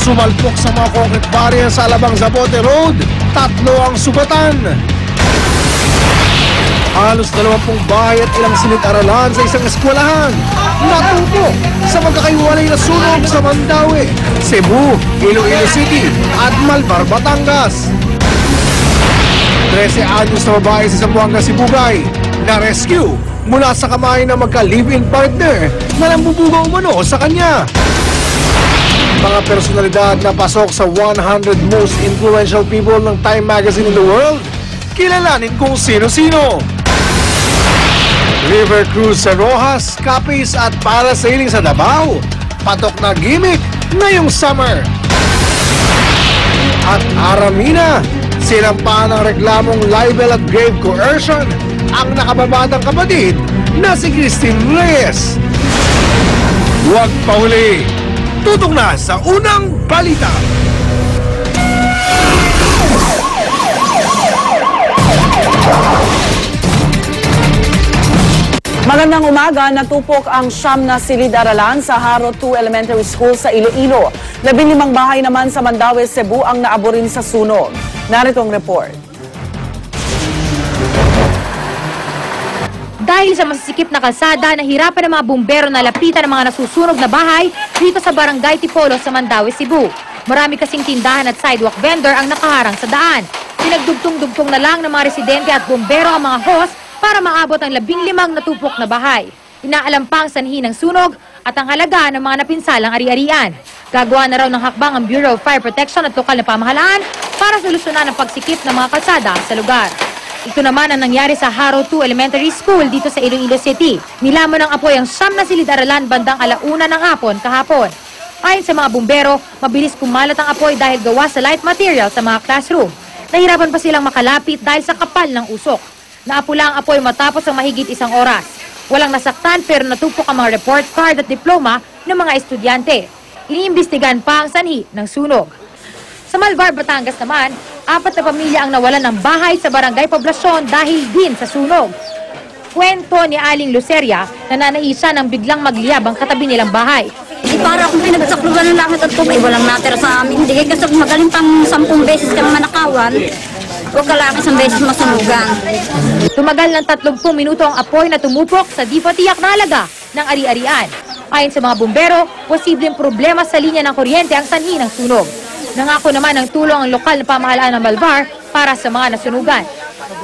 Sumalpok sa mga concrete barrier sa Alabang Zapote Road, 3 ang sugatan. Halos 20 bahay at ilang silid-aralan sa isang eskwelahan natupok sa magkakaiwalay na sunog sa Mandaue, Cebu, Iloilo City at Malvar, Batangas. 13 anyos na babae sa Zamboanga, Sibugay na-rescue mula sa kamay ng magka-live-in partner na nambubugaw umano sa kanya. Mga personalidad na pasok sa 100 most influential people ng Time Magazine in the world, kilalanin kung sino-sino. River cruise sa Rojas, Capiz at parasailing sa Davao, patok na gimmick ngayong summer. At Aramina, sinampahan ng reklamong libel at grave coercion ang nakababatang kapatid na si Christine Reyes. Huwag pahuli! Tutok na sa unang balita! Magandang umaga, natupok ang siyam na silid-aralan sa Haro 2 Elementary School sa Iloilo. 15 bahay naman sa Mandaue, Cebu ang naaburin sa sunog. Narito ang report. Dahil sa masisikip na kalsada, nahirapan ng mga bumbero na lapitan ng mga nasusunog na bahay dito sa Barangay Tipolo sa Mandaue, Cebu. Marami kasing tindahan at sidewalk vendor ang nakaharang sa daan. Pinagdugtong-dugtong na lang ng mga residente at bumbero ang mga hose para maabot ang 15 natupok na bahay. Inaalam pa ang sanhi ng sunog at ang halaga ng mga napinsalang ari-arian. Gagawa na raw ng hakbang ang Bureau of Fire Protection at lokal na pamahalaan para solusyonan ang pagsikip ng mga kalsada sa lugar. Ito naman ang nangyari sa Haro 2 Elementary School dito sa Iloilo City. Nilamon ng apoy ang siyam na silid-aralan bandang 1:00 ng hapon kahapon. Ayon sa mga bumbero, mabilis kumalat ang apoy dahil gawa sa light material sa mga classroom. Nahirapan pa silang makalapit dahil sa kapal ng usok. Naapula ang apoy matapos ang mahigit 1 oras. Walang nasaktan pero natupok ang mga report card at diploma ng mga estudyante. Iniimbestigahan pa ang sanhi ng sunog. Sa Malvar, Batangas naman, 4 na pamilya ang nawalan ng bahay sa barangay poblasyon dahil din sa sunog. Kwento ni Aling Luceria na nanaisa ng biglang magliyab ang katabi nilang bahay. Para akong pinagsakluban ng langit at tubig, walang natira sa amin. Hindi kasi magaling pang 10 beses kang manakawan. Huwag ka lang isang beses masunugan. Tumagal ng 30 minuto ang apoy na tumupok sa di pa tiyak na halaga ng ari-arian. Ayon sa mga bumbero, posibleng problema sa linya ng kuryente ang sanhi ng sunog. Nangako naman ng tulong ang lokal na pamahalaan ng Malvar para sa mga nasunugan.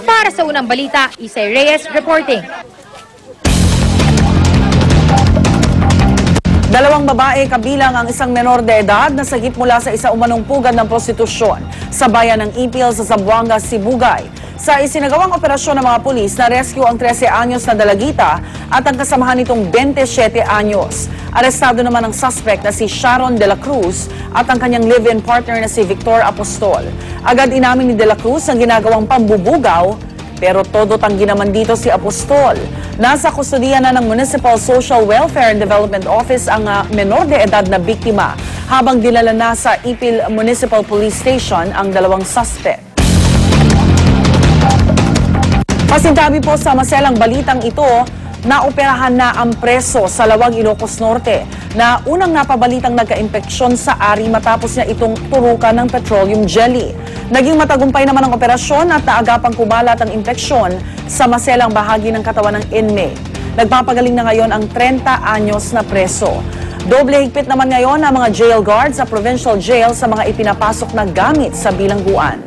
Para sa unang balita, Isay Reyes reporting. 2 babae kabilang ang isang menor de edad na sagip mula sa isa umanong pugad ng prostitusyon sa bayan ng Ipil sa Zamboanga, Sibugay. Sa isinagawang operasyon ng mga pulis, na-rescue ang 13 anyos na dalagita at ang kasamahan nitong 27 anyos. Arestado naman ang suspect na si Sharon de la Cruz at ang kanyang live-in partner na si Victor Apostol. Agad inamin ni de la Cruz ang ginagawang pambubugaw, pero todo tanggi naman dito si Apostol. Nasa kustodiya na ng Municipal Social Welfare and Development Office ang menor de edad na biktima, habang dinala na sa Ipil Municipal Police Station ang 2 suspect. Pasintabi po sa maselang balitang ito, naoperahan na ang preso sa Lawag, Ilocos Norte na unang napabalitang nagka-impeksyon sa ari matapos niya itong turukan ng petroleum jelly. Naging matagumpay naman ang operasyon at naagapang kumalat ang impeksyon sa maselang bahagi ng katawan ng inmate. Nagpapagaling na ngayon ang 30 anyos na preso. Doble higpit naman ngayon ang mga jail guards sa provincial jail sa mga ipinapasok na gamit sa bilangguan.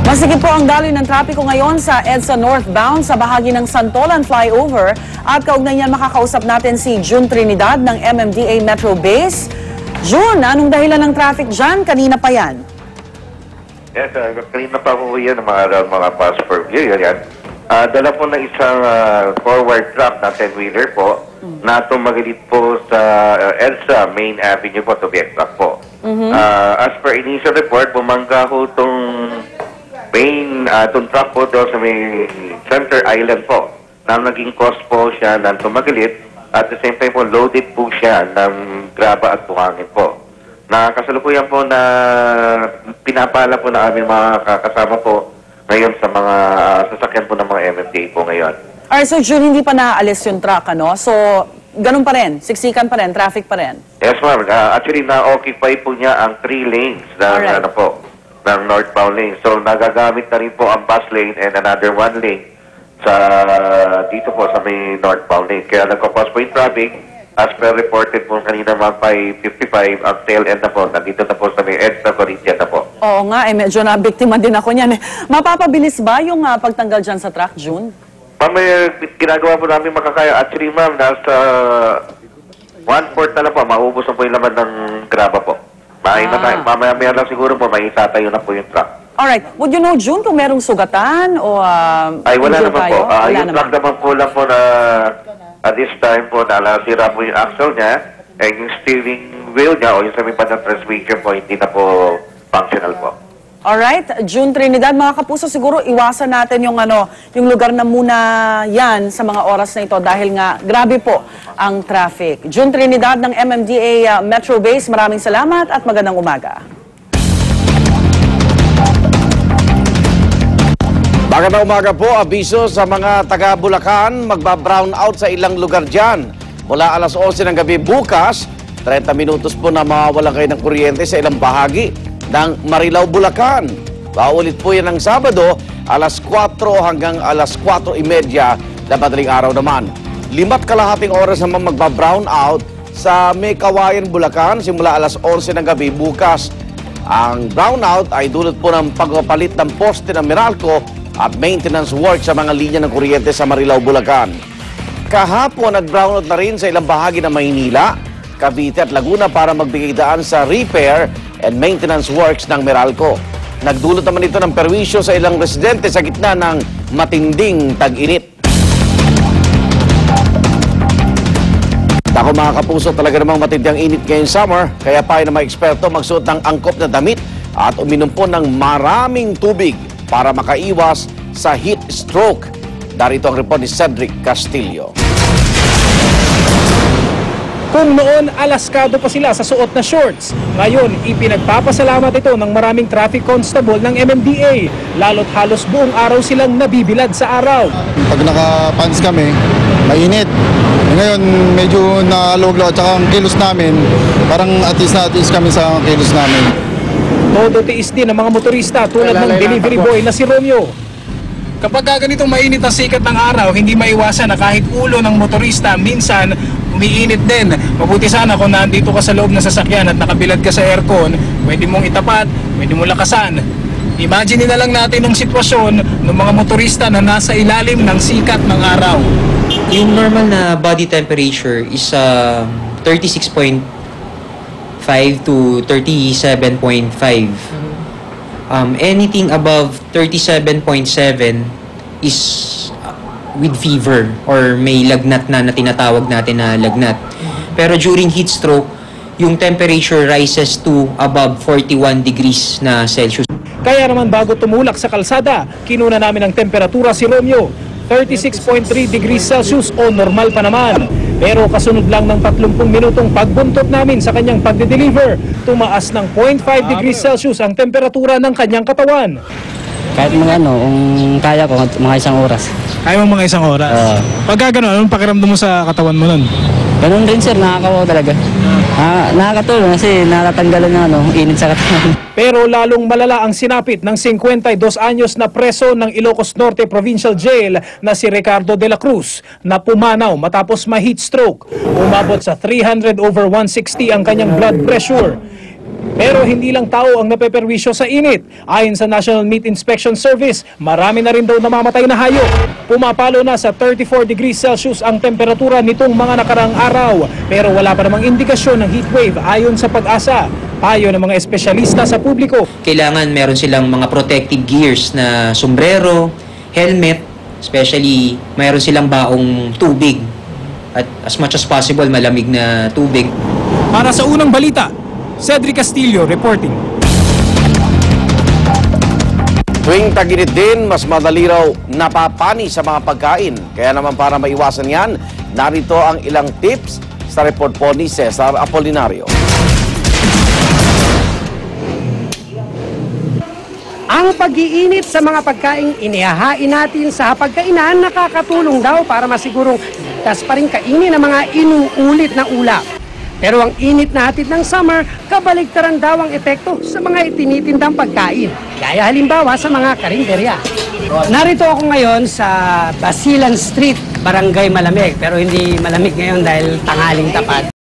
Masigit po ang daloy ng trapiko ngayon sa EDSA northbound sa bahagi ng Santolan flyover at kaugnay niyan makakausap natin si June Trinidad ng MMDA Metro Base. June, anong dahilan ng traffic dyan? Kanina pa yan. Yes, kanina pa po yan mga pass per view. Yan. Dala po ng isang forward truck na 10-wheeler po na tumagilit po sa EDSA Main Avenue po, to be exact po. As per initial report, bumangga ho itong itong truck po doon sa may Center Island po na naging cause po siya ng tumagilit at the same time po loaded po siya ng graba at buhangin po. Nakasalukuyan po na pinapala po na aming mga kasama po ngayon sa mga sasakyan po ng mga MMDA po ngayon. Alright, so June, hindi pa naaalis yung truck, ano? So, ganun pa rin, siksikan pa rin, traffic pa rin. Yes, ma'am. Actually, na-occupy po niya ang 3 lanes ng, Alright. ng northbound lane. So, nagagamit na rin po ang bus lane and another 1 lane dito po sa may northbound lane. Kaya nagkapos po yung traffic. As per reported po kanina ma'am, 5:55, ang tail end na po. Nandito na po sa may edge na Corinthian na po. Oo nga, medyo nabiktima din ako niyan. Mapapabilis ba yung pagtanggal dyan sa track, June? Ma'am, ginagawa po namin makakaya. Actually, ma'am, nasa 1/4 na lang po. Maubos na po yung laman ng graba po. Mamaya lang siguro po, may itatayo na po yung truck. Alright, would you know, June, kung merong sugatan o Ay, wala injured naman tayo? po. Wala Yung truck naman po lang po na at this time po, nasira po yung axle niya, and yung steering wheel niya o yung sa may bandang transmission po, hindi na po functional po. Alright, June Trinidad, mga kapuso, siguro iwasan natin yung lugar na muna yan sa mga oras na ito dahil nga grabe po ang traffic. June Trinidad ng MMDA Metro Base, maraming salamat at magandang umaga. Magandang umaga po, abiso sa mga taga Bulacan, magba-brown out sa ilang lugar dyan. Mula alas 11 ng gabi bukas, 30 minutos po na mawawalan kayo ng kuryente sa ilang bahagi ng Marilao, Bulacan. Paulit po yan ng Sabado, alas 4 hanggang alas 4:30 na madaling araw naman. 5.5 oras naman magba-brown out sa May Kawayan, Bulacan, simula alas 11 ng gabi bukas. Ang brownout ay dulot po ng pagpapalit ng poste ng Meralco at maintenance work sa mga linya ng kuryente sa Marilao, Bulacan. Kahapon, nag-brownout na rin sa ilang bahagi ng Maynila, Cavite at Laguna para magbigay daan sa repair and maintenance works ng Meralco. Nagdulot naman ito ng perwisyo sa ilang residente sa gitna ng matinding tag-init. Ako mga kapuso, talaga namang matinding init ngayong summer, kaya pa ng mga eksperto magsuot ng angkop na damit at uminom po ng maraming tubig para makaiwas sa heat stroke. Darito ang report ni Cedric Castillo. Kung noon alaskado pa sila sa suot na shorts, ngayon ipinagpapasalamat ito ng maraming traffic constable ng MMDA, lalo't halos buong araw silang nabibilad sa araw. Pag naka-pants kami, mainit. Ngayon medyo nalog-log at saka ang kilos namin, parang atis na atis kami sa kilos namin. Todo tiis din ang mga motorista tulad ng delivery boy na si Romeo. Kapag ganitong mainit ang sikat ng araw, hindi maiwasan na kahit ulo ng motorista minsan umiinit din. Mabuti sana kung nandito ka sa loob ng sasakyan at nakabilad ka sa aircon, pwede mong itapat, pwede mong lakasan. Imagine na lang natin ang sitwasyon ng mga motorista na nasa ilalim ng sikat ng araw. Yung normal na body temperature is 36.5 to 37.5. Anything above 37.7 is with fever or may lagnat na tinatawag natin na lagnat. Pero during heat stroke, yung temperature rises to above 41 degrees na Celsius. Kaya naman bago tumulak sa kalsada, kinuna namin ang temperatura si Romeo. 36.3 degrees Celsius o normal pa naman. Pero kasunod lang ng 30 minutong pagbuntot namin sa kanyang pagde-deliver, tumaas ng 0.5 degrees Celsius ang temperatura ng kanyang katawan. Kahit mga kung kaya ko, mga isang oras. Kaya mo mga isang oras? Pagka gano'n, anong pakiramdam mo sa katawan mo nun? Ganun rin sir, nakakawaw talaga. Nakakatulong kasi natatanggalan ng init sa katawan. Pero lalong malala ang sinapit ng 52 anyos na preso ng Ilocos Norte Provincial Jail na si Ricardo de la Cruz na pumanaw matapos ma-heat stroke. Umabot sa 300/160 ang kanyang blood pressure. Pero hindi lang tao ang napeperwisyo sa init. Ayon sa National Meat Inspection Service, marami na rin daw namamatay na hayop. Pumapalo na sa 34 degrees Celsius ang temperatura nitong mga nakaraang araw. Pero wala pa namang indikasyon ng heatwave ayon sa Pag-asa. Payo ng mga espesyalista sa publiko. Kailangan meron silang mga protective gears na sombrero, helmet, especially mayroon silang baong tubig. At as much as possible, malamig na tubig. Para sa unang balita, Cedric Castillo reporting. Tuwing tag-init din, mas madali raw napapani sa mga pagkain. Kaya naman para maiwasan yan, narito ang ilang tips sa report po ni Cesar Apolinario. Ang pag-iinit sa mga pagkaing inihahain natin sa hapagkainan nakakatulong daw para masigurong ligtas pa rin kainin ang mga inuulit na ulam. Pero ang init na hatid ng summer, kabaligtaran daw ang epekto sa mga itinitindang pagkain. Gaya halimbawa sa mga karinderya. Narito ako ngayon sa Basilan Street, Barangay Malamig. Pero hindi malamig ngayon dahil tanghaling tapat.